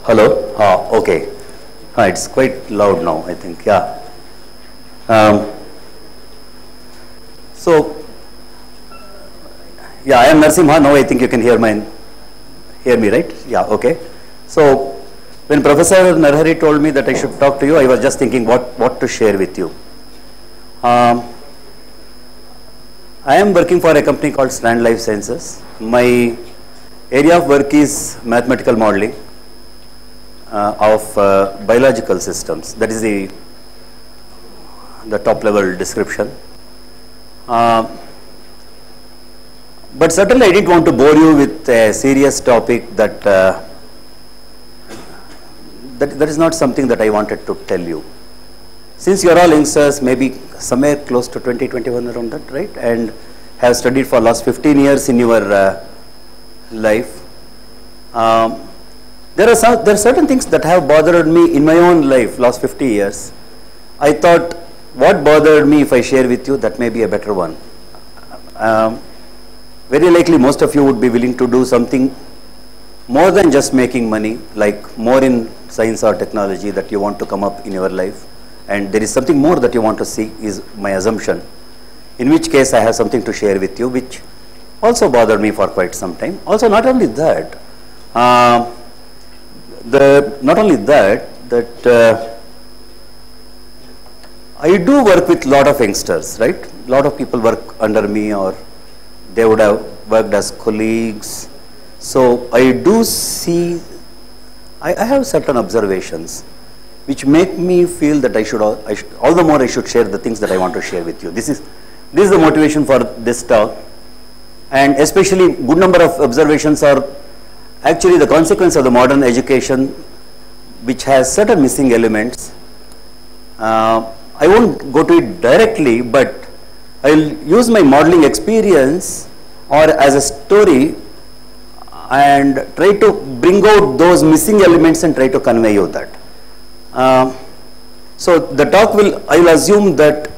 Hello? Okay. It's quite loud now, I think. Yeah. So, yeah, I am Narasimha. Now I think you can hear me, right? Yeah, okay. So, when Professor Narhari told me that I should talk to you, I was just thinking what to share with you. I am working for a company called Strand Life Sciences. My area of work is mathematical modeling of biological systems. That is the top level description. But certainly I didn't want to bore you with a serious topic that is not something that I wanted to tell you. Since you are all youngsters, maybe somewhere close to 20, 21 around that, right? And have studied for last 15 years in your life. There are certain things that have bothered me in my own life last 50 years. I thought, what bothered me, if I share with you, that may be a better one. Very likely most of you would be willing to do something more than just making money, like more in science or technology that you want to come up in your life. And there is something more that you want to see, is my assumption. In which case I have something to share with you, which also bothered me for quite some time. Also, not only that, I do work with a lot of youngsters, right? A lot of people work under me, or they would have worked as colleagues. So I do see, I have certain observations which make me feel that I should all the more I should share the things that I want to share with you. This is the motivation for this talk, and especially good number of observations are actually the consequence of the modern education, which has certain missing elements. I won't go to it directly, but I'll use my modeling experience or as a story and try to bring out those missing elements and try to convey you that. So the talk I'll assume that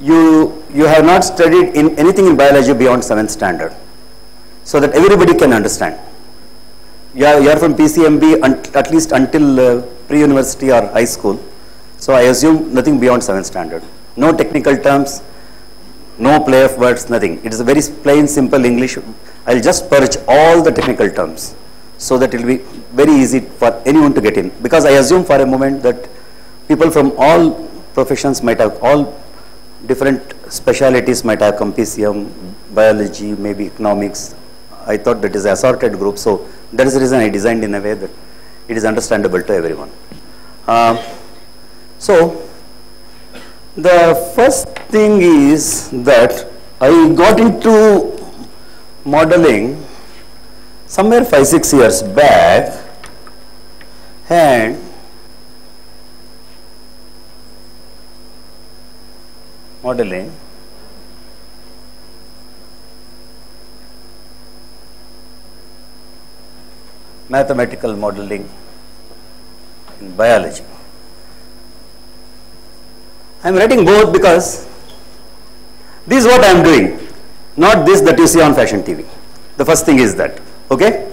you have not studied in anything in biology beyond 7th standard, so that everybody can understand. You are from PCMB at least until pre-university or high school. So I assume nothing beyond 7th standard. No technical terms, no play of words, nothing. It is a very plain, simple English. I'll just purge all the technical terms so that it will be very easy for anyone to get in. Because I assume for a moment that people from all professions might have, all different specialities might have come, PCM, biology, maybe economics. I thought that is an assorted group. So that is the reason I designed in a way that it is understandable to everyone. So the first thing is that I got into modeling somewhere 5-6 years back, and modeling mathematical modeling in biology. I am writing both because this is what I am doing, not this that you see on fashion TV. The first thing is that, okay?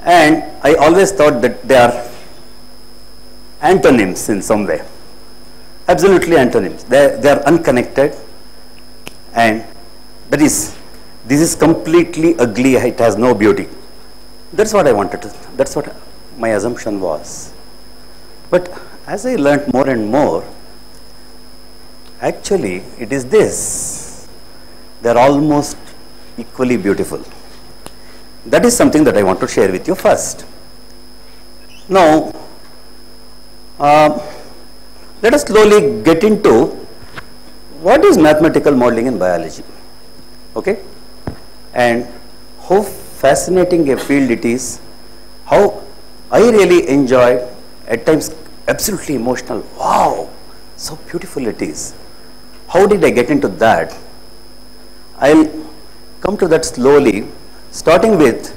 And I always thought that they are antonyms in some way. Absolutely antonyms. They are unconnected, and this is completely ugly. It has no beauty. That's what I wanted to, that's what my assumption was. But as I learned more and more, actually it is this. They are almost equally beautiful. That is something that I want to share with you first. Now, let us slowly get into what is mathematical modeling in biology, okay? And how fascinating a field it is, how I really enjoy, at times absolutely emotional, wow, so beautiful it is. How did I get into that? I'll come to that slowly, starting with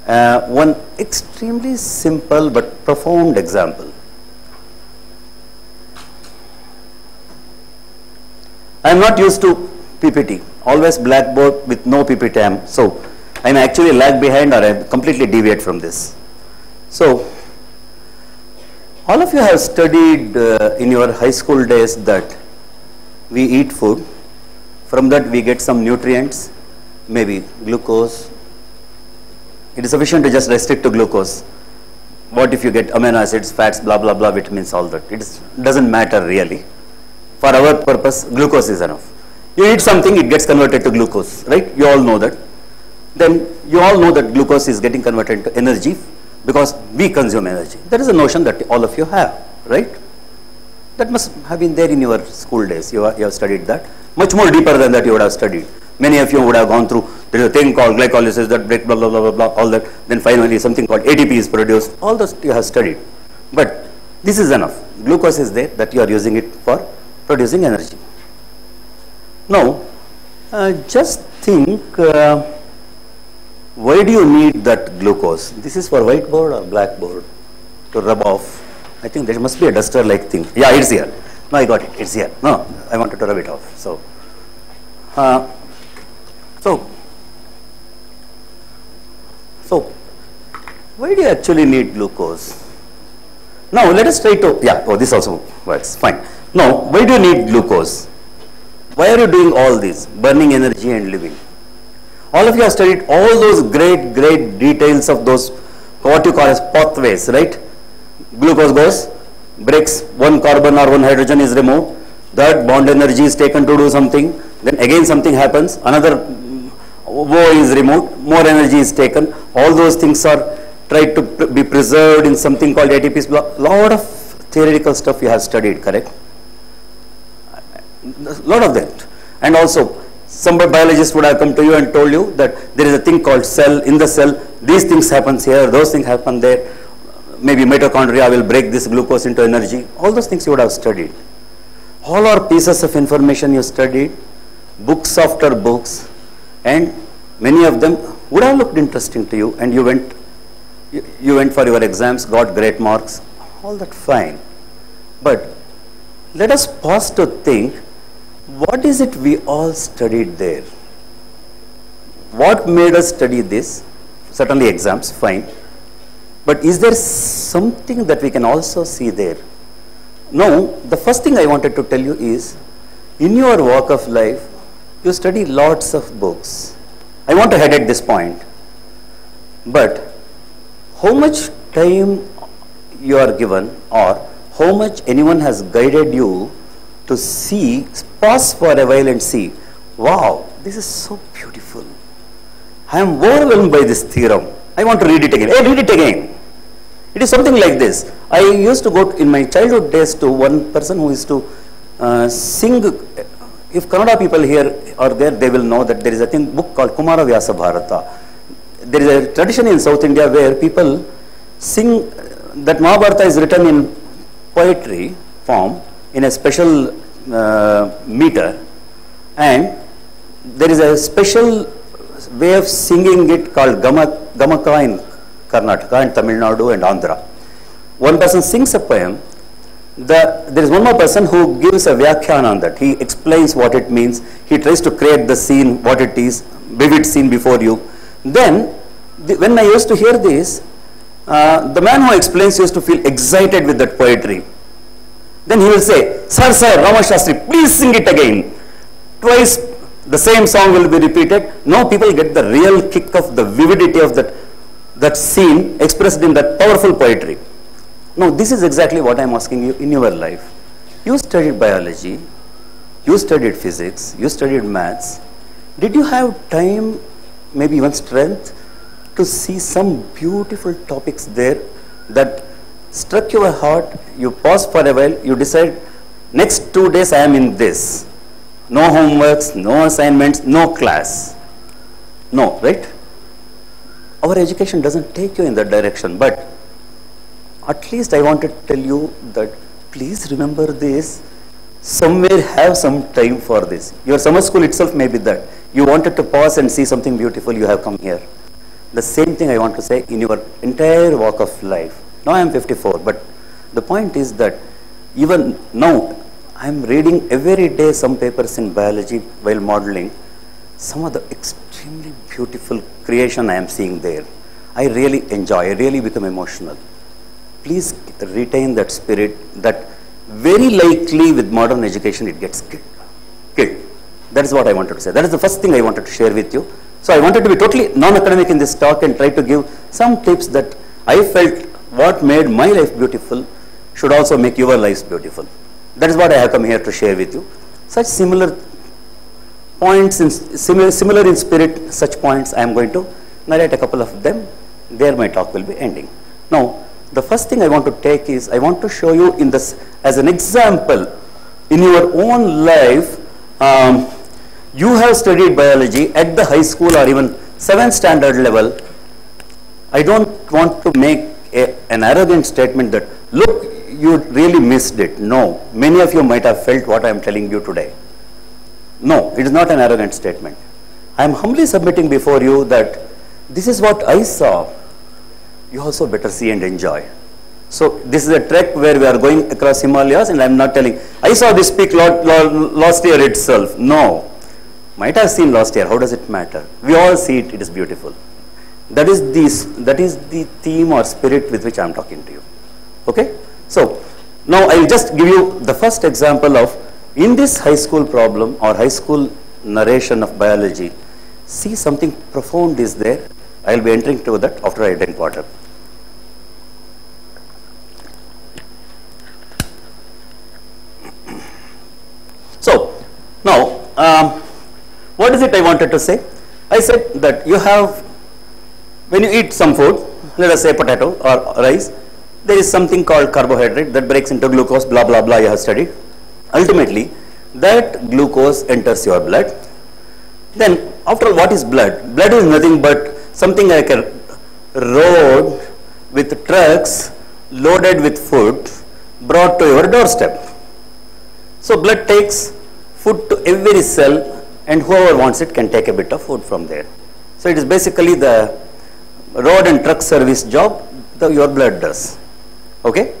one extremely simple but profound example. I am not used to PPT, always blackboard with no PPT. So I am actually lag behind, or I completely deviate from this. So, all of you have studied in your high school days that we eat food, from that we get some nutrients, maybe glucose. It is sufficient to just restrict to glucose. What if you get amino acids, fats, blah, blah, blah, vitamins, all that. It doesn't matter really. For our purpose, glucose is enough. You eat something, it gets converted to glucose, right? You all know that. Then you all know that glucose is getting converted into energy because we consume energy. That is a notion that all of you have, right? That must have been there in your school days. You have studied that. Much more deeper than that you would have studied. Many of you would have gone through, there is a thing called glycolysis that break blah, blah, blah, blah, blah, all that. Then finally something called ATP is produced. All those you have studied. But this is enough. Glucose is there that you are using it for producing energy. Now, just think, why do you need that glucose? This is for whiteboard or blackboard to rub off. I think there must be a duster-like thing. Yeah, it's here. No, I got it. It's here. No, I wanted to rub it off. So, why do you actually need glucose? Now, let us try to, yeah, oh, this also works. Fine. Now, why do you need glucose? Why are you doing all this? Burning energy and living. All of you have studied all those great details of those, what you call as pathways, right? Glucose goes, breaks, one carbon or one hydrogen is removed, that bond energy is taken to do something, then again something happens, another O is removed, more energy is taken, all those things are tried to be preserved in something called ATP. Lot of theoretical stuff you have studied, correct? Lot of that. And also, some biologist would have come to you and told you that there is a thing called cell. In the cell, these things happens here, those things happen there. Maybe mitochondria will break this glucose into energy. All those things you would have studied. All are pieces of information you studied, books after books, and many of them would have looked interesting to you, and you went for your exams, got great marks, all that fine. But let us pause to think, what is it we all studied there? What made us study this? Certainly exams, fine. But is there something that we can also see there? No, the first thing I wanted to tell you is, in your walk of life, you study lots of books. I want to head at this point. But how much time you are given, or how much anyone has guided you to see, pause for a while and see, wow, this is so beautiful. I am overwhelmed by this theorem. I want to read it again. Hey, read it again. It is something like this. I used to go in my childhood days to one person who used to sing. If Kannada people here are there, they will know that there is a book called Kumara Vyasa Bharata. There is a tradition in South India where people sing, that Mahabharata is written in poetry form in a special meter, and there is a special way of singing it called Gamaka in Karnataka and Tamil Nadu and Andhra. One person sings a poem, there is one more person who gives a vyakhyan on that. He explains what it means, he tries to create the scene, what it is, vivid scene before you. Then, when I used to hear this, the man who explains used to feel excited with that poetry. Then he will say, Sir, Rama Shastri, please sing it again. Twice the same song will be repeated. Now people get the real kick of the vividity of that scene expressed in that powerful poetry. Now this is exactly what I am asking you in your life. You studied biology, you studied physics, you studied maths. Did you have time, maybe even strength, to see some beautiful topics there that struck your heart? You pause for a while, you decide, next 2 days I am in this. No homeworks, no assignments, no class. No, right? Our education doesn't take you in that direction, but at least I want to tell you that please remember this. Somewhere have some time for this. Your summer school itself may be that. You wanted to pause and see something beautiful, you have come here. The same thing I want to say in your entire walk of life. Now I am 54, but the point is that even now I am reading every day some papers in biology while modeling. Some of the extremely beautiful creation I am seeing there. I really enjoy, I really become emotional. Please retain that spirit, that very likely with modern education it gets killed. That is what I wanted to say. That is the first thing I wanted to share with you. So I wanted to be totally non-academic in this talk and try to give some tips that I felt what made my life beautiful should also make your lives beautiful. That is what I have come here to share with you. Such similar points, similar in spirit, such points I am going to narrate a couple of them. There my talk will be ending. Now, the first thing I want to take is, I want to show you in this as an example in your own life. You have studied biology at the high school or even 7th standard level. I don't want to make an arrogant statement that, look, you really missed it. No, many of you might have felt what I am telling you today. No, it is not an arrogant statement. I am humbly submitting before you that this is what I saw. You also better see and enjoy. So this is a trek where we are going across Himalayas, and I am not telling, I saw this peak last year itself. No. Might have seen last year, how does it matter? We all see it, it is beautiful. That is the theme or spirit with which I am talking to you. Okay? So, now I will just give you the first example of, in this high school problem or high school narration of biology, see something profound is there. I will be entering to that after I drink water. So, now, what is it I wanted to say? I said that you have, when you eat some food, let us say potato or rice, there is something called carbohydrate that breaks into glucose, blah, blah, blah, you have studied. Ultimately, that glucose enters your blood. Then, after all, what is blood? Blood is nothing but something like a road with trucks loaded with food brought to your doorstep. So, blood takes food to every cell, and whoever wants it can take a bit of food from there. So, it is basically the road and truck service job that your blood does. Okay?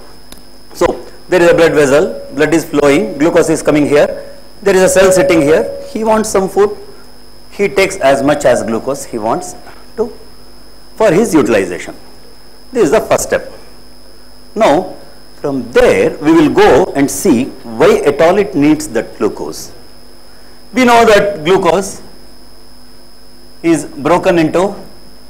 So, there is a blood vessel, blood is flowing, glucose is coming here, there is a cell sitting here, he wants some food, he takes as much as glucose he wants to for his utilization. This is the first step. Now, from there we will go and see why at all it needs that glucose. We know that glucose is broken into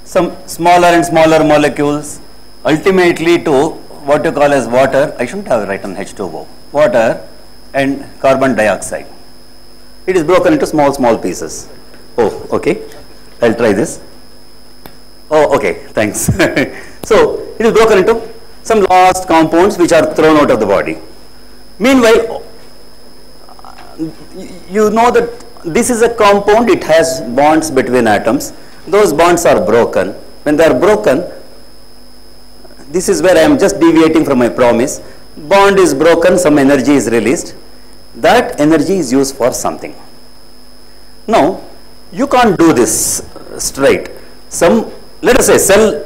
some smaller and smaller molecules, ultimately to what you call as water. I shouldn't have written H2O. Water and carbon dioxide. It is broken into small pieces. Oh, okay. I'll try this. Oh, okay. Thanks. So, it is broken into some last compounds which are thrown out of the body. Meanwhile, you know that this is a compound, it has bonds between atoms. Those bonds are broken. When they are broken, this is where I am just deviating from my promise. Bond is broken, some energy is released. That energy is used for something. Now, you can't do this straight. Let us say cell,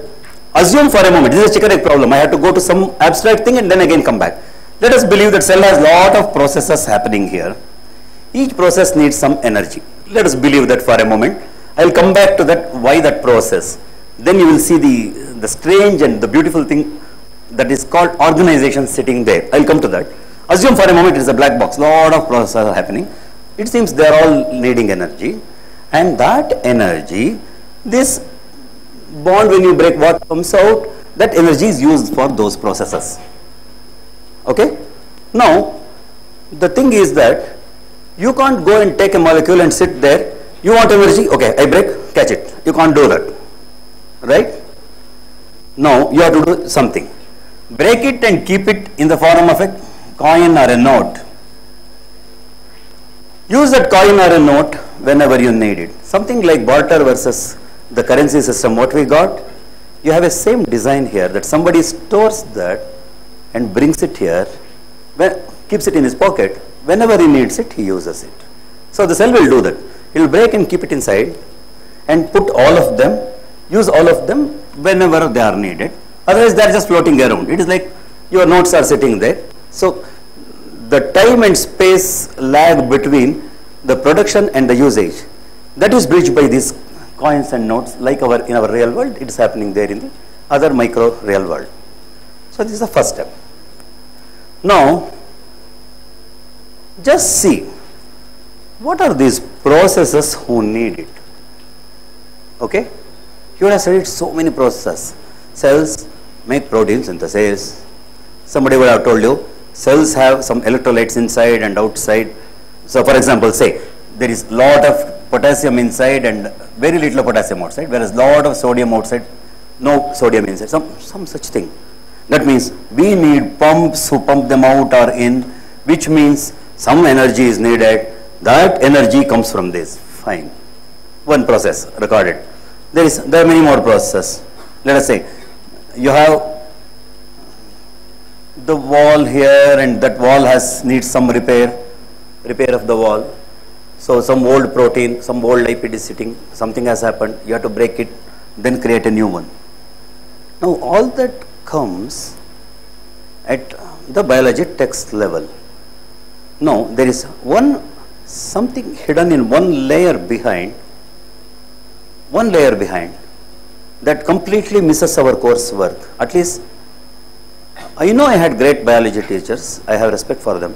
assume for a moment, this is a chicken egg problem. I have to go to some abstract thing and then again come back. Let us believe that cell has lot of processes happening here. Each process needs some energy. Let us believe that for a moment. I will come back to that, why that process. Then you will see the strange and the beautiful thing that is called organization sitting there. I will come to that. Assume for a moment it is a black box. Lot of processes are happening. It seems they are all needing energy. And that energy, this bond when you break what comes out, that energy is used for those processes. Okay? Now, the thing is that you can't go and take a molecule and sit there. You want energy? Okay, I break, catch it. You can't do that. Right? Now, you have to do something. Break it and keep it in the form of a coin or a note. Use that coin or a note whenever you need it. Something like barter versus the currency system, what we got, you have a same design here that somebody stores that and brings it here, keeps it in his pocket. Whenever he needs it, he uses it. So the cell will do that. He will break and keep it inside and put all of them, use all of them whenever they are needed. Otherwise, they are just floating around. It is like your notes are sitting there. So the time and space lag between the production and the usage, that is bridged by these coins and notes like in our real world, it is happening there in the other micro real world. So this is the first step. Now, just see, what are these processes who need it? Okay? You would have studied so many processes. Cells make protein synthesis. Somebody would have told you, cells have some electrolytes inside and outside. So for example, say, there is lot of potassium inside and very little potassium outside, whereas lot of sodium outside, no sodium inside, some such thing. That means we need pumps who pump them out or in, which means some energy is needed. That energy comes from this. Fine. One process recorded. There are many more processes. Let us say you have the wall here, and that wall needs some repair of the wall. So some old protein, some old lipid is sitting, something has happened, you have to break it, then create a new one. Now all that comes at the biology text level. Now there is something hidden in one layer behind that completely misses our coursework. At least I know I had great biology teachers, I have respect for them,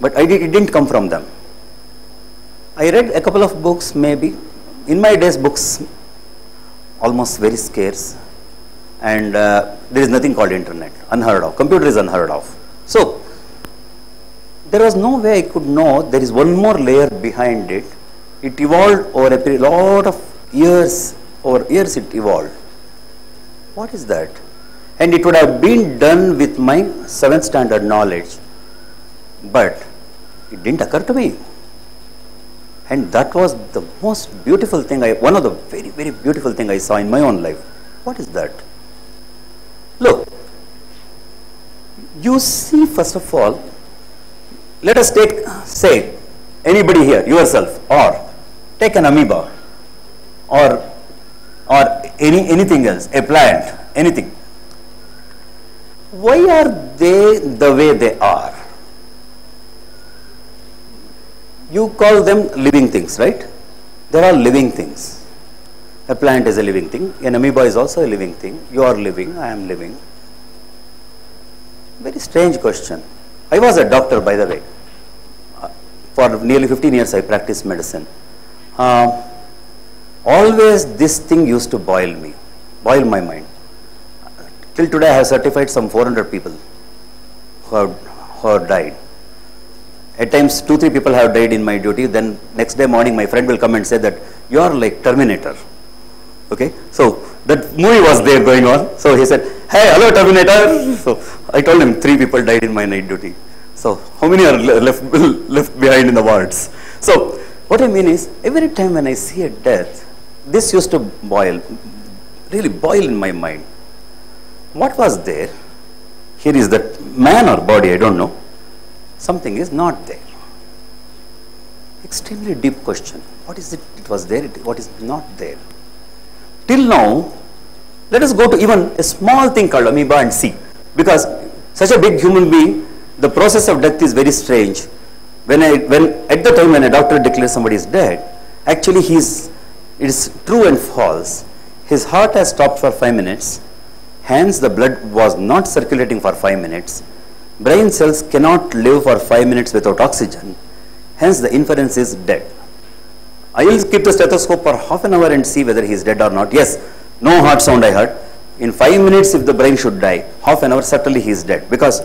but it didn't come from them. I read a couple of books maybe. In my days, books almost very scarce, and there is nothing called internet, unheard of. Computer is unheard of. So there was no way I could know there is one more layer behind it. It evolved over a lot of years. Over years it evolved. What is that? And it would have been done with my 7th standard knowledge, but it didn't occur to me. And that was the most beautiful thing, one of the very, very beautiful thing I saw in my own life. What is that? Look, you see, first of all, let us take, say, anybody here, yourself, or take an amoeba, or anything else, a plant, anything. Why are they the way they are? You call them living things, right? They are all living things. A plant is a living thing. An amoeba is also a living thing. You are living, I am living. Very strange question. I was a doctor, by the way. For nearly 15 years I practiced medicine. Always this thing used to boil my mind. Till today I have certified some 400 people who have died. At times 2-3 people have died in my duty. Then next day morning my friend will come and say that you are like Terminator. Okay, so that movie was there going on. So he said, hey, hello Terminator. So I told him 3 people died in my night duty. So how many are left behind in the wards? So what I mean is, every time when I see a death, this used to really boil in my mind. What was there? Here is that man or body, I don't know. Something is not there. Extremely deep question. What is it? It was there. What is not there? Till now, let us go to even a small thing called amoeba and see. Because such a big human being, the process of death is very strange. When at the time when a doctor declares somebody is dead, actually it is true and false. His heart has stopped for 5 minutes. Hence, the blood was not circulating for 5 minutes. Brain cells cannot live for 5 minutes without oxygen. Hence, the inference is dead. I will keep the stethoscope for half an hour and see whether he is dead or not. Yes, no heart sound I heard. In 5 minutes, if the brain should die, half an hour, certainly he is dead. Because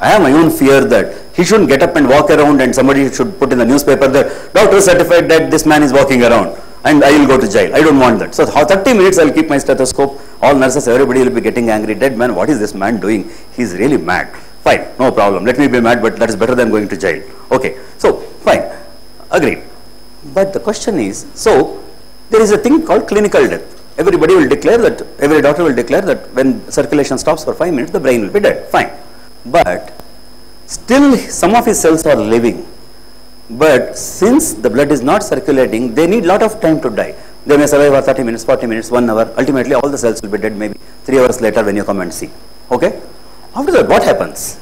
I have my own fear that he shouldn't get up and walk around and somebody should put in the newspaper that doctor certified that this man is walking around and I will go to jail. I don't want that. So 30 minutes I will keep my stethoscope. All nurses, everybody will be getting angry. Dead man, what is this man doing? He is really mad. Fine, no problem. Let me be mad, but that is better than going to jail. Okay, so fine, agreed. But the question is, so there is a thing called clinical death. Everybody will declare that, every doctor will declare that when circulation stops for 5 minutes, the brain will be dead. Fine. But still some of his cells are living. But since the blood is not circulating, they need lot of time to die. They may survive for 30 minutes, 40 minutes, 1 hour. Ultimately, all the cells will be dead maybe 3 hours later when you come and see. Okay? After that, what happens?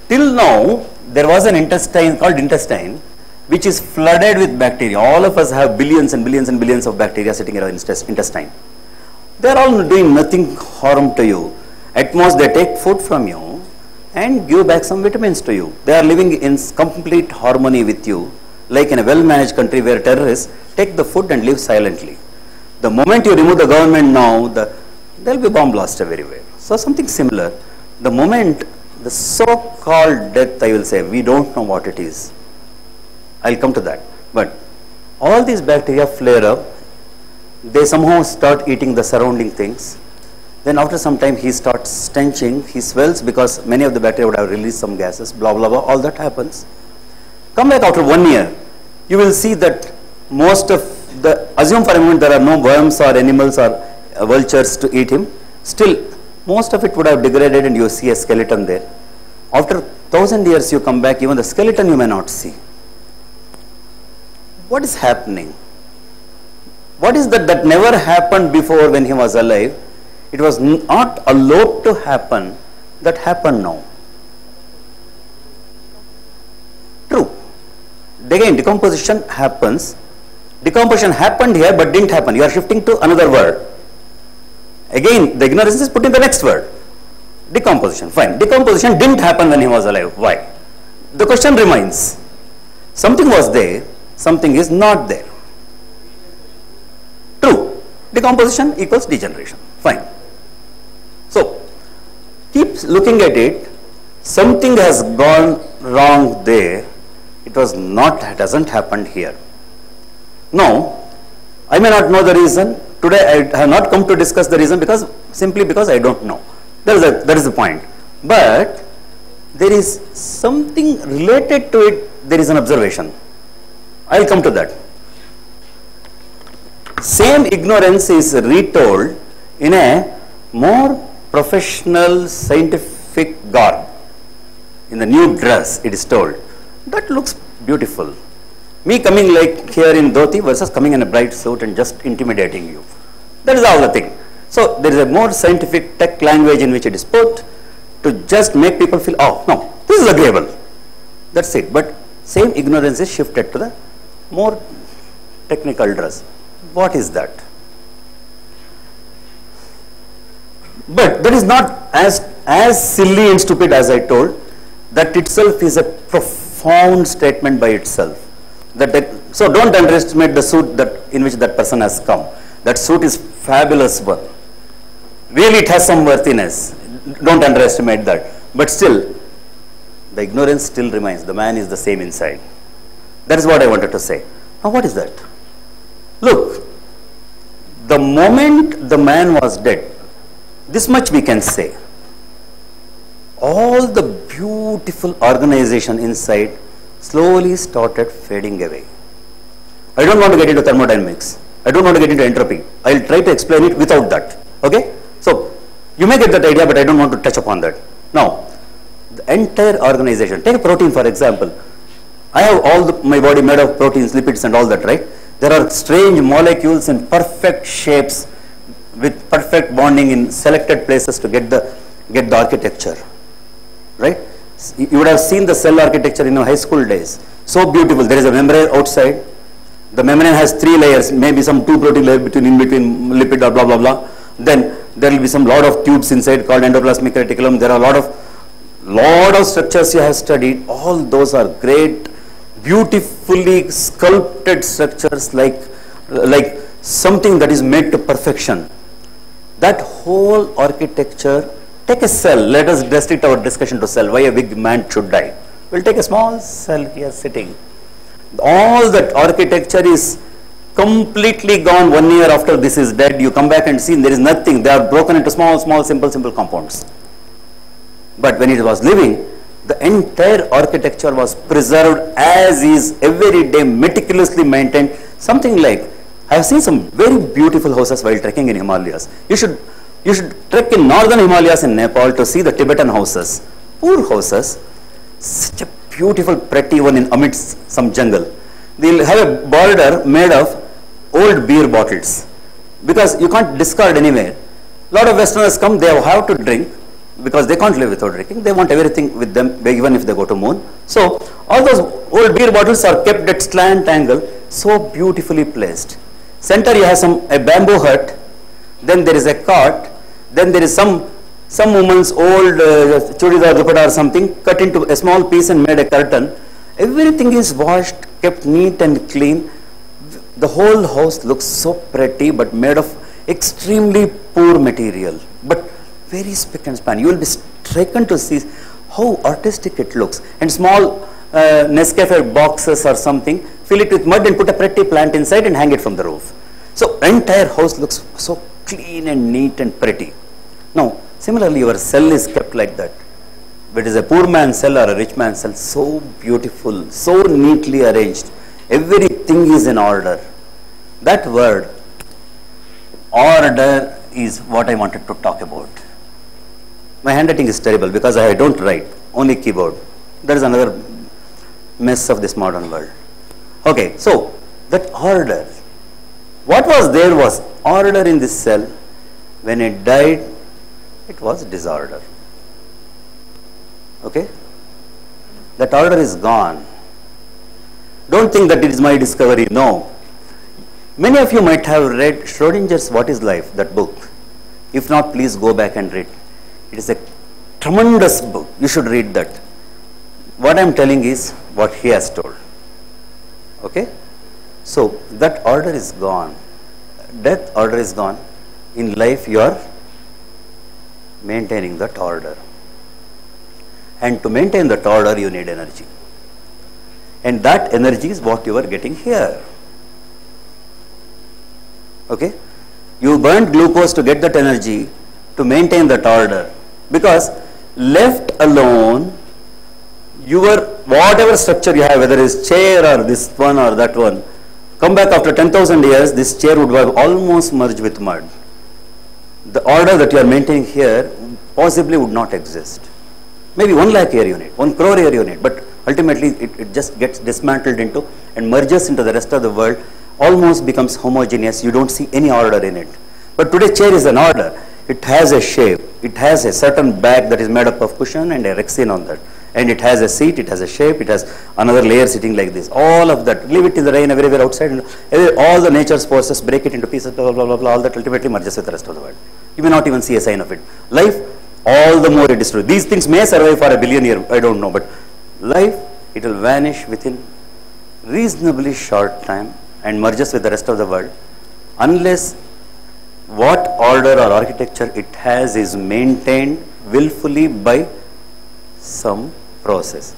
Till now, there was an intestine called intestine, which is flooded with bacteria. All of us have billions and billions and billions of bacteria sitting in our intestine. They are all doing nothing harm to you. At most, they take food from you and give back some vitamins to you. They are living in complete harmony with you, like in a well-managed country where terrorists take the food and live silently. The moment you remove the government now, there will be bomb blast everywhere. So something similar. The moment the so-called death, I will say, we don't know what it is. I'll come to that. But all these bacteria flare up. They somehow start eating the surrounding things. Then after some time, he starts stenching. He swells because many of the bacteria would have released some gases, blah, blah, blah. All that happens. Come back after 1 year. You will see that most of assume for a moment there are no worms or animals or vultures to eat him. Still, most of it would have degraded and you see a skeleton there. After 1,000 years you come back, even the skeleton you may not see. What is happening? What is that never happened before when he was alive? It was not allowed to happen, that happened now. True. Again, decomposition happens. Decomposition happened here but didn't happen. You are shifting to another word. Again, the ignorance is put in the next word. Decomposition. Fine. Decomposition didn't happen when he was alive. Why? The question remains. Something was there, something is not there. True. Decomposition equals degeneration. Fine. So, keep looking at it. Something has gone wrong there. It was not, it hasn't happened here. Now, I may not know the reason. Today I have not come to discuss the reason simply because I don't know. That is the point. But there is something related to it. There is an observation. I will come to that. Same ignorance is retold in a more professional scientific garb. In the new dress, it is told. That looks beautiful. Me coming like here in dhoti versus coming in a bright suit and just intimidating you. That is all the thing. So there is a more scientific tech language in which it is put to just make people feel, oh no, this is agreeable. That's it. But same ignorance is shifted to the more technical dress. What is that? But that is not as silly and stupid as I told. That itself is a profound statement by itself. So don't underestimate the suit in which that person has come. That suit is fabulous one. Really it has some worthiness. Don't underestimate that. But still, the ignorance still remains. The man is the same inside. That is what I wanted to say. Now what is that? Look, the moment the man was dead, this much we can say. All the beautiful organization inside slowly started fading away. I don't want to get into thermodynamics. I don't want to get into entropy. I will try to explain it without that. Okay? So, you may get that idea, but I don't want to touch upon that. Now, the entire organization, take a protein for example. I have my body made of proteins, lipids and all that, right? There are strange molecules in perfect shapes with perfect bonding in selected places to get the architecture, right? You would have seen the cell architecture in your high school days. So beautiful. There is a membrane outside. The membrane has 3 layers, maybe some 2 protein layers in between lipid or blah blah blah. Then there will be some lot of tubes inside called endoplasmic reticulum. There are a lot of structures you have studied. All those are great, beautifully sculpted structures like something that is made to perfection. That whole architecture. Take a cell, let us restrict our discussion to cell, why a big man should die. We'll take a small cell here sitting. All that architecture is completely gone 1 year after this is dead. You come back and see there is nothing. They are broken into small, simple compounds. But when it was living, the entire architecture was preserved as is, every day meticulously maintained. Something like, I have seen some very beautiful houses while trekking in Himalayas. You should trek in northern Himalayas in Nepal to see the Tibetan houses. Poor houses, such a beautiful, pretty one in amidst some jungle. They'll have a border made of old beer bottles because you can't discard anywhere. A lot of Westerners come, they have to drink. because they can't live without drinking. They want everything with them, even if they go to moon. So all those old beer bottles are kept at slant angle, so beautifully placed. Center you have a bamboo hut, then there is a cot, then there is some woman's old chudidar dupatta or something cut into a small piece and made a curtain. Everything is washed, kept neat and clean. The whole house looks so pretty, but made of extremely poor material, but very spick and span. You will be stricken to see how artistic it looks. And small Nescafe boxes or something, fill it with mud and put a pretty plant inside and hang it from the roof. So entire house looks so clean and neat and pretty. Now, similarly, your cell is kept like that. If it is a poor man's cell or a rich man's cell, so beautiful, so neatly arranged. Everything is in order. That word, order, is what I wanted to talk about. My handwriting is terrible because I don't write, only keyboard. That is another mess of this modern world. Okay, so that order. What was there was order in this cell. When it died, it was disorder. Okay? That order is gone. Don't think that it is my discovery. No. Many of you might have read Schrodinger's What is Life, that book. If not, please go back and read. It is a tremendous book. You should read that. What I am telling is what he has told. Okay? So, that order is gone. Death order is gone. In life, you are maintaining that order. And to maintain that order, you need energy. And that energy is what you are getting here. Okay? You burned glucose to get that energy to maintain that order. Because left alone, your whatever structure you have, whether it's chair or this one or that one, come back after 10,000 years, this chair would have almost merged with mud. The order that you are maintaining here possibly would not exist. Maybe 1 lakh year you need, 1 crore year you need, but ultimately it just gets dismantled into and merges into the rest of the world, almost becomes homogeneous. You don't see any order in it. But today chair is an order. It has a shape. It has a certain back that is made up of cushion and a rexine on that. And it has a seat, it has a shape, it has another layer sitting like this. All of that, leave it in the rain everywhere outside, and all the nature's forces break it into pieces, blah, blah, blah, blah, all that ultimately merges with the rest of the world. You may not even see a sign of it. Life, all the more it is true. These things may survive for a billion years, I don't know, but life, it will vanish within reasonably short time and merges with the rest of the world, unless what order or architecture it has is maintained willfully by some process.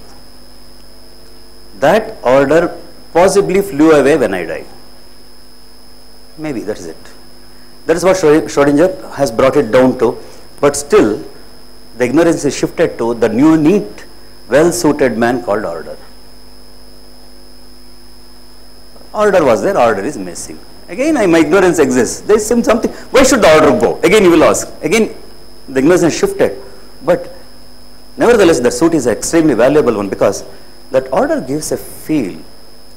That order possibly flew away when I died. Maybe that is it. That is what Schrodinger has brought it down to. But still, the ignorance is shifted to the new, neat, well-suited man called order. Order was there, order is missing. Again, my ignorance exists. There is something. Why should the order go? Again, you will ask. Again, the ignorance is shifted. But nevertheless, the suit is an extremely valuable one, because that order gives a feel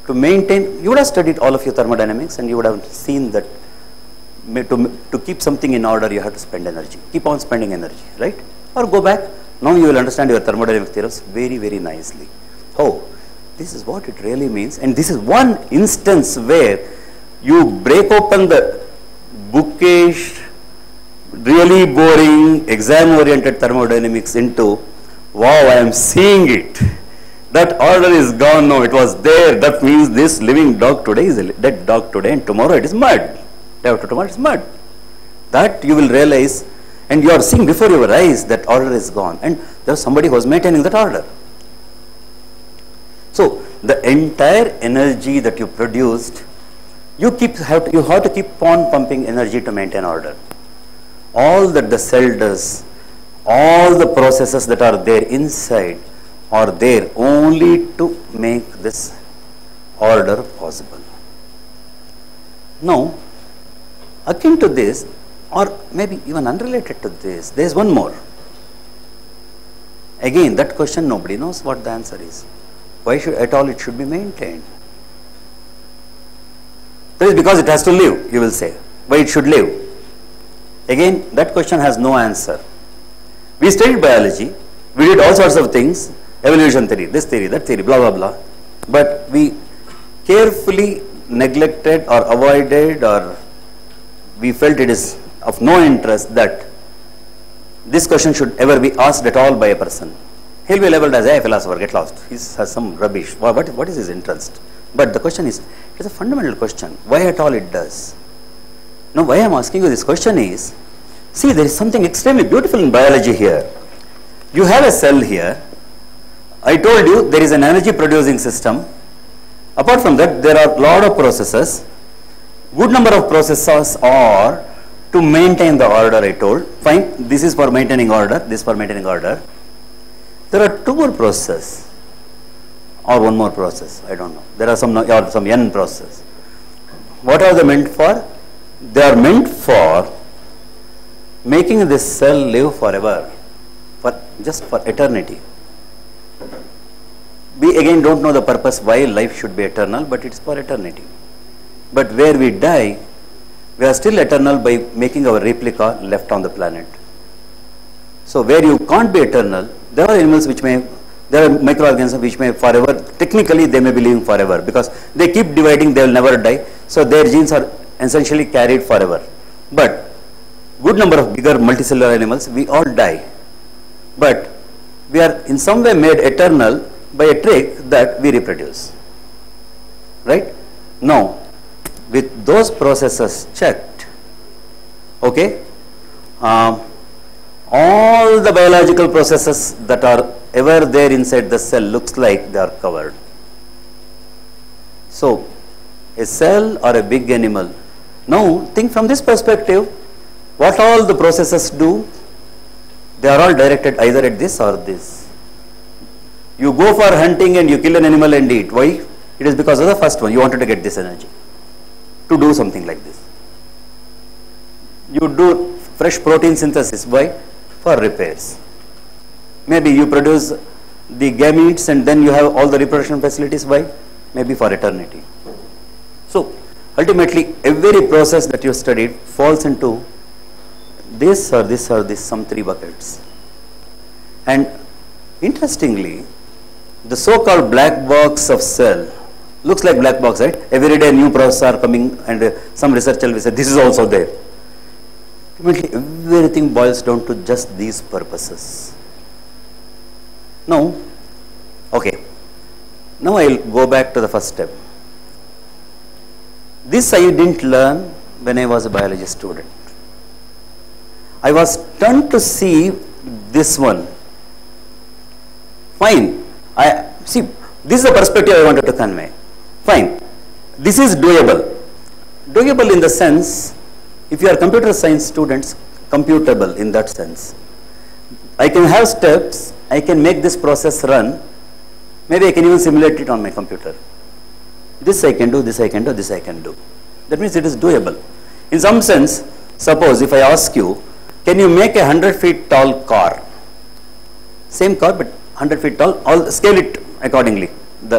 to maintain. You would have studied all of your thermodynamics and you would have seen that to keep something in order, you have to spend energy. Keep on spending energy, right? Or go back. Now you will understand your thermodynamic theorems very, very nicely. Oh, this is what it really means. And this is one instance where you break open the bookish, really boring, exam-oriented thermodynamics into, wow, I am seeing it. That order is gone now. It was there. That means this living dog today is a dead dog today, and tomorrow it is mud. Day after tomorrow it is mud. That you will realize, and you are seeing before your eyes that order is gone. And there was somebody who was maintaining that order. So the entire energy that you produced, you have to keep on pumping energy to maintain order. All that the cell does, all the processes that are there inside are there only to make this order possible. Now, akin to this, or maybe even unrelated to this, there is one more. Again, that question nobody knows what the answer is. Why should at all it should be maintained? That is because it has to live, you will say. Why it should live? Again, that question has no answer. We studied biology, we did all sorts of things, evolution theory, this theory, that theory, blah, blah, blah. But we carefully neglected or avoided, or we felt it is of no interest that this question should ever be asked at all by a person. He'll be labeled as a philosopher, get lost. He has some rubbish. What is his interest? But the question is, it's a fundamental question. Why at all it does? Now, why I'm asking you this question is, see, there is something extremely beautiful in biology here. You have a cell here. I told you there is an energy producing system. Apart from that, there are a lot of processes. Good number of processes are to maintain the order, I told. Fine, this is for maintaining order, this for maintaining order. There are two more processes, or one more process, I don't know. There are some n process. What are they meant for? They are meant for making this cell live forever, just for eternity. We again don't know the purpose why life should be eternal, but it's for eternity. But where we die, we are still eternal by making our replica left on the planet. So where you can't be eternal, there are animals there are microorganisms which may forever, technically they may be living forever because they keep dividing, they will never die. So their genes are essentially carried forever. But good number of bigger multicellular animals, we all die. But we are in some way made eternal by a trick that we reproduce. Right? Now, with those processes checked, okay, all the biological processes that are ever there inside the cell looks like they are covered. So, a cell or a big animal. Now, think from this perspective, what all the processes do, they are all directed either at this or this. You go for hunting and you kill an animal and eat. Why? It is because of the first one. You wanted to get this energy to do something like this. You do fresh protein synthesis. Why? For repairs. Maybe you produce the gametes and then you have all the reproduction facilities. Why? Maybe for eternity. So, ultimately, every process that you studied falls into this or this or this, some three buckets. And interestingly, the so-called black box of cell looks like black box, right? Every day new processes are coming and some researcher will say, this is also there. Ultimately, everything boils down to just these purposes. Now, okay, now I will go back to the first step. This I didn't learn when I was a biology student. I was stunned to see this one. Fine, see, this is the perspective I wanted to convey. Fine, this is doable. Doable in the sense, if you are computer science students, computable in that sense. I can have steps, I can make this process run, maybe I can even simulate it on my computer. This I can do, this I can do, this I can do. That means it is doable. In some sense, suppose if I ask you, can you make a 100 feet tall car? Same car but 100 feet tall, scale it accordingly,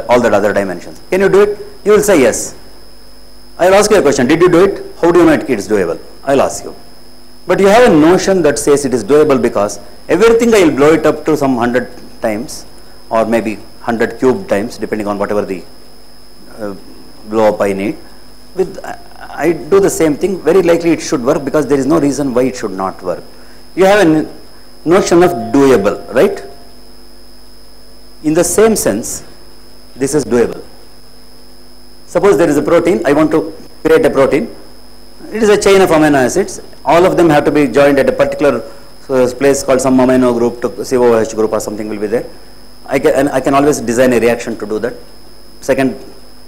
all the other dimensions. Can you do it? You will say yes. I will ask you a question, did you do it? How do you know it is doable? I will ask you. But you have a notion that says it is doable because everything I will blow it up to some 100 times or maybe 100 cube times depending on whatever the blow up I need. I do the same thing, very likely it should work because there is no reason why it should not work. You have a notion of doable, right? In the same sense, this is doable. Suppose there is a protein, I want to create a protein. It is a chain of amino acids. All of them have to be joined at a particular place called some amino group to COOH group or something will be there. I can always design a reaction to do that. Second,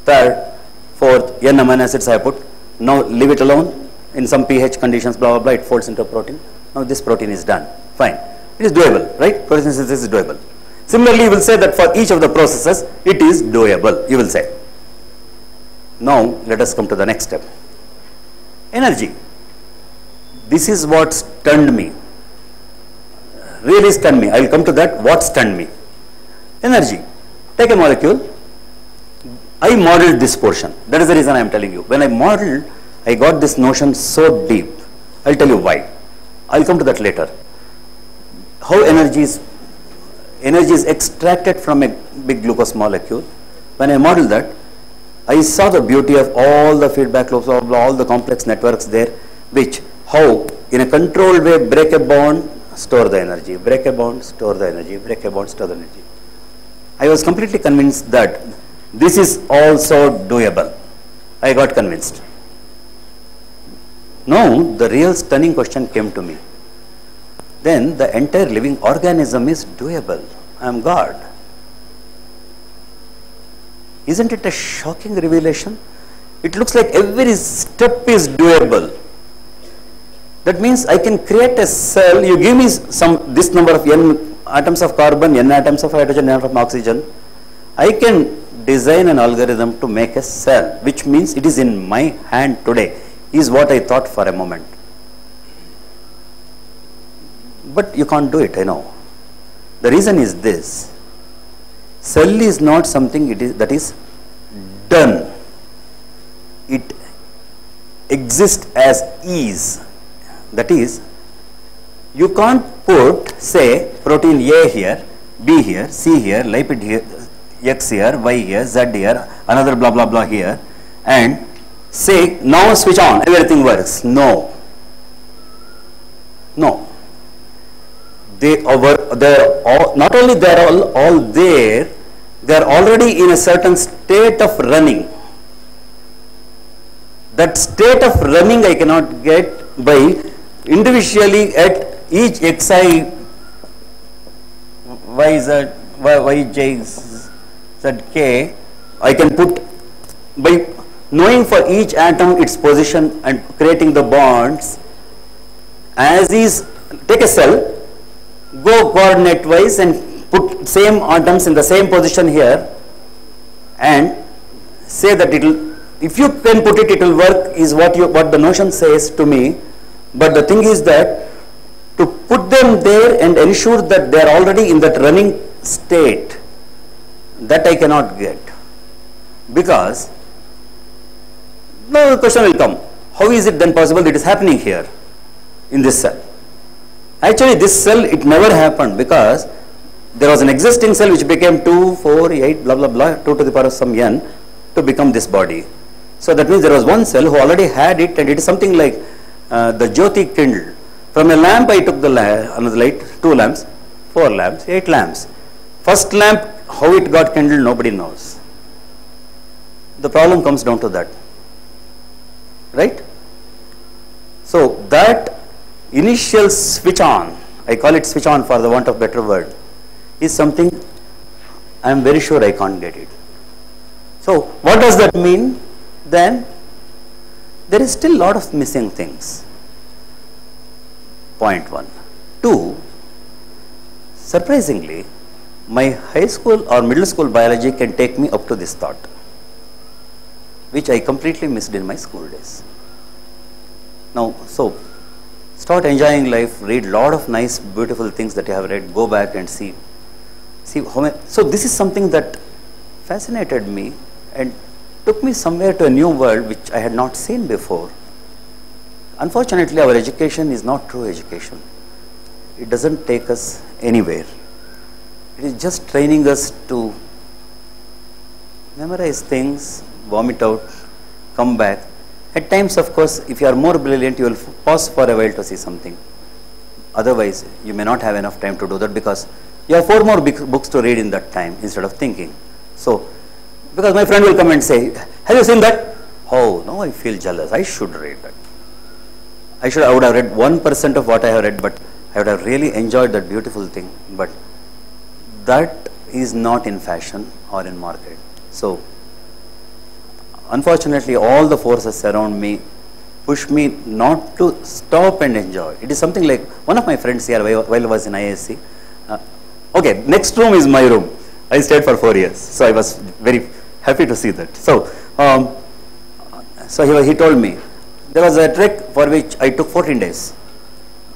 third, fourth, n amino acids I put. Now leave it alone in some pH conditions, blah, blah, blah, it folds into a protein. Now this protein is done. Fine. It is doable, right? Protein synthesis is doable. Similarly, you will say that for each of the processes, it is doable, you will say. Now, let us come to the next step. Energy. This is what stunned me. Really stunned me. I will come to that. What stunned me? Energy. Take a molecule. I modeled this portion. That is the reason I am telling you. When I modeled, I got this notion so deep. I will tell you why. I will come to that later. how energy is extracted from a big glucose molecule. When I modeled that, I saw the beauty of all the feedback loops, all the complex networks there, which how in a controlled way break a bond, store the energy, break a bond, store the energy, break a bond, store the energy. I was completely convinced that this is also doable. I got convinced. Now the real stunning question came to me. Then the entire living organism is doable. I am God. Isn't it a shocking revelation? It looks like every step is doable. That means I can create a cell. You give me this number of n atoms of carbon, n atoms of hydrogen, n atoms of oxygen. I can design an algorithm to make a cell, which means it is in my hand today, is what I thought for a moment. But you can't do it, I know. The reason is this. Cell is not something that is done. It exists as is. That is, you can't put, say, protein A here, B here, C here, lipid here, X here, Y here, Z here, another blah blah blah here, and say, now switch on, everything works. No. No. Not only they are all there, they are already in a certain state of running. That state of running I cannot get by individually at each xi, yz, yj, zk, I can put, by knowing for each atom its position and creating the bonds, as is, take a cell, go coordinate wise and put same atoms in the same position here and say that it will, if you can put it, it will work, is what the notion says to me. But the thing is that to put them there and ensure that they are already in that running state, that I cannot get. Because now the question will come, how is it then possible that it is happening here in this cell? Actually this cell, it never happened, because there was an existing cell which became 2, 4, 8, blah blah blah, 2 to the power of some n to become this body. So that means there was one cell who already had it, and it is something like the Jyoti kindle. From a lamp I took the another light, 2 lamps, 4 lamps, 8 lamps. First lamp, how it got kindled, nobody knows. The problem comes down to that. Right? So that initial switch on, I call it switch on for the want of better word, is something I am very sure I can't get it. So what does that mean? Then there is still a lot of missing things. Point 1. 2, surprisingly, my high school or middle school biology can take me up to this thought, which I completely missed in my school days. Now, so start enjoying life, read a lot of nice, beautiful things that you have read, go back and see how many. So this is something that fascinated me and took me somewhere to a new world which I had not seen before. Unfortunately, our education is not true education. It doesn't take us anywhere. It is just training us to memorize things, vomit out, come back. At times, of course, if you are more brilliant, you will pause for a while to see something. Otherwise, you may not have enough time to do that, because you have 4 more books to read in that time instead of thinking. So, because my friend will come and say, have you seen that? Oh, no, I feel jealous. I should read that. I would have read 1% of what I have read, but I would have really enjoyed that beautiful thing. But that is not in fashion or in market. So, unfortunately, all the forces around me push me not to stop and enjoy. It is something like, one of my friends here while I was in ISC, okay, next room is my room. I stayed for 4 years. So I was very happy to see that. So, he told me, there was a trek for which I took 14 days.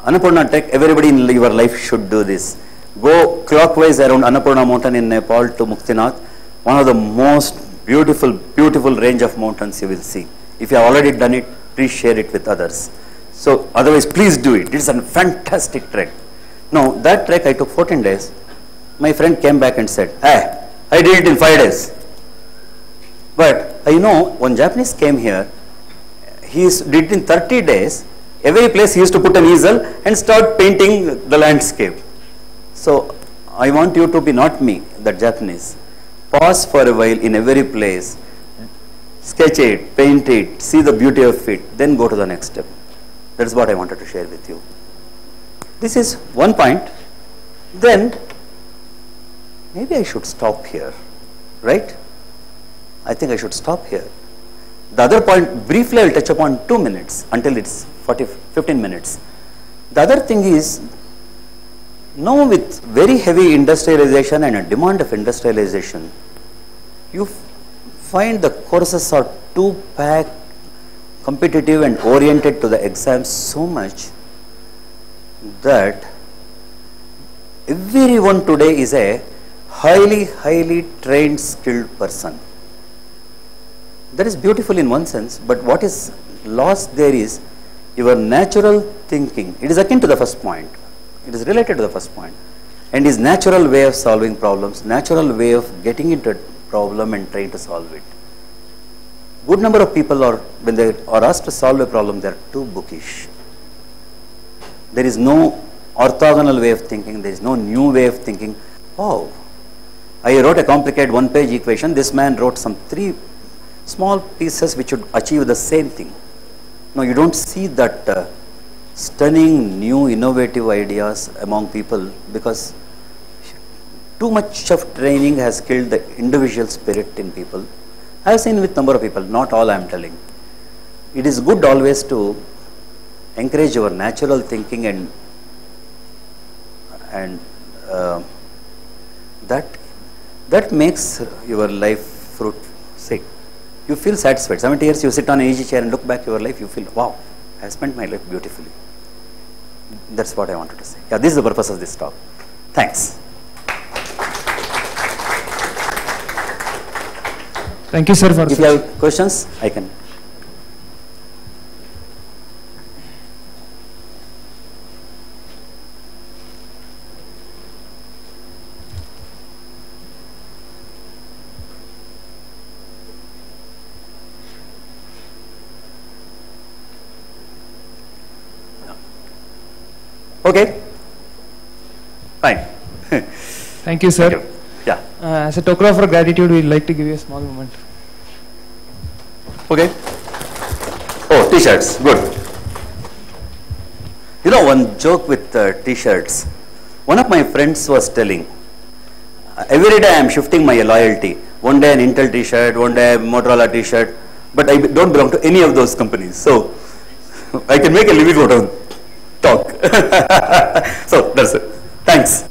Annapurna trek, everybody in your life should do this. Go clockwise around Annapurna mountain in Nepal to Muktinath, one of the most beautiful range of mountains you will see. If you have already done it, please share it with others. So otherwise, please do it. It is a fantastic trek. No, that trek I took 14 days. My friend came back and said, hey, I did it in 5 days. But I know one Japanese came here, he did it in 30 days. Every place he used to put an easel and start painting the landscape. So I want you to be not me, that Japanese. Pause for a while in every place, sketch it, paint it, see the beauty of it, then go to the next step. That is what I wanted to share with you. This is one point. Then maybe I should stop here, right? I think I should stop here. The other point, briefly I will touch upon 2 minutes until it's 15 minutes. The other thing is, now with very heavy industrialization and a demand of industrialization, you find the courses are too packed, competitive and oriented to the exams so much that everyone today is a highly trained, skilled person. That is beautiful in one sense, but what is lost there is your natural thinking. It is akin to the first point. It is related to the first point. And his natural way of solving problems, natural way of getting into a problem and trying to solve it. Good number of people are, when they are asked to solve a problem, they are too bookish. There is no orthogonal way of thinking. There is no new way of thinking. Oh, I wrote a complicated one-page equation. This man wrote some 3 small pieces which would achieve the same thing. No, you don't see that stunning, new, innovative ideas among people because too much of training has killed the individual spirit in people. I have seen with number of people, not all I am telling. It is good always to encourage your natural thinking and that makes your life fruitful. You feel satisfied. 70 years you sit on an easy chair and look back your life, you feel, wow, I spent my life beautifully. That's what I wanted to say. Yeah, this is the purpose of this talk. Thanks. Thank you, sir, for if you have questions, I can. Okay, fine. Thank you, sir. Thank you. Yeah. As a token of our gratitude, we'd like to give you a small moment. Okay. Oh, t-shirts, good. You know, one joke with t-shirts. One of my friends was telling, every day I am shifting my loyalty. One day an Intel t-shirt, one day a Motorola t-shirt, but I don't belong to any of those companies. So I can make a living out of talk. So that's it. Thanks.